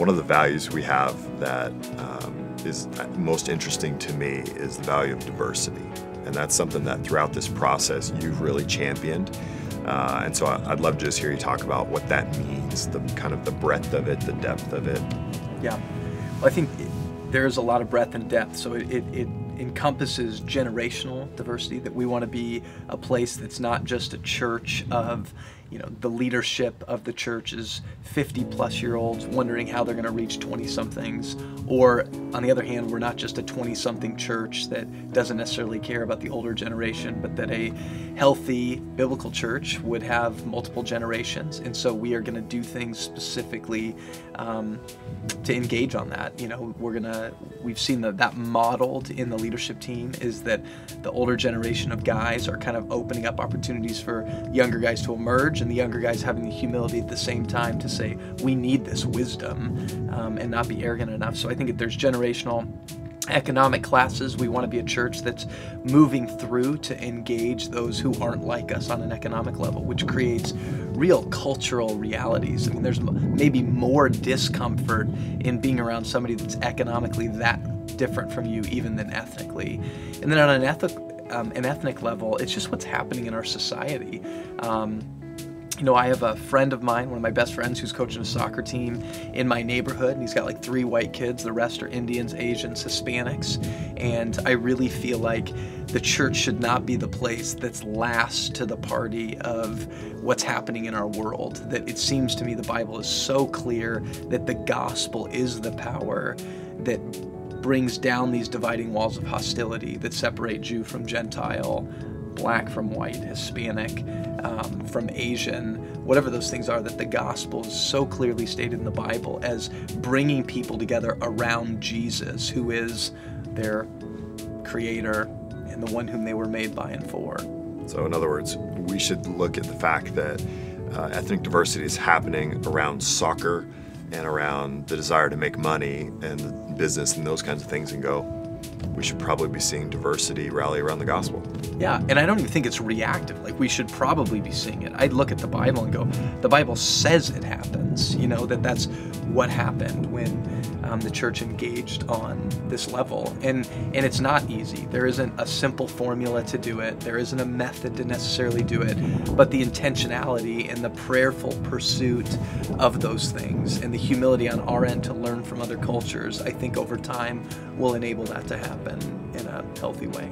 one of the values we have that is most interesting to me is the value of diversity. And that's something that throughout this process you've really championed. And so I'd love to just hear you talk about what that means, the kind of the breadth of it, the depth of it. Yeah, well, I think there's a lot of breadth and depth. So it encompasses generational diversity, that we want to be a place that's not just a church of, the leadership of the church is 50-plus-year-olds wondering how they're going to reach 20-somethings. Or, on the other hand, we're not just a 20-something church that doesn't necessarily care about the older generation, but that a healthy biblical church would have multiple generations. And so we are going to do things specifically to engage on that. We've seen that modeled in the leadership team, is that the older generation of guys are kind of opening up opportunities for younger guys to emerge, and the younger guys having the humility at the same time to say, we need this wisdom, and not be arrogant enough. So I think there's generational economic classes. We want to be a church that's moving through to engage those who aren't like us on an economic level, which creates real cultural realities. I mean, there's maybe more discomfort in being around somebody that's economically that different from you even than ethnically. And then on an ethnic level, it's just what's happening in our society. I have a friend of mine, one of my best friends, who's coaching a soccer team in my neighborhood, and he's got like 3 white kids. The rest are Indians, Asians, Hispanics. And I really feel like the church should not be the place that's last to the party of what's happening in our world. That it seems to me the Bible is so clear that the gospel is the power that brings down these dividing walls of hostility that separate Jew from Gentile, black from white, Hispanic from Asian, whatever those things are, that the gospel is so clearly stated in the Bible as bringing people together around Jesus, who is their creator and the one whom they were made by and for. So in other words, we should look at the fact that ethnic diversity is happening around soccer and around the desire to make money and business and those kinds of things, and go, we should probably be seeing diversity rally around the gospel. Yeah, and I don't even think it's reactive. Like, we should probably be seeing it. I'd look at the Bible and go, the Bible says it happens, that's what happened when the church engaged on this level. And it's not easy. There isn't a simple formula to do it. There isn't a method to necessarily do it. But the intentionality and the prayerful pursuit of those things and the humility on our end to learn from other cultures, I think over time will enable that to happen in a healthy way.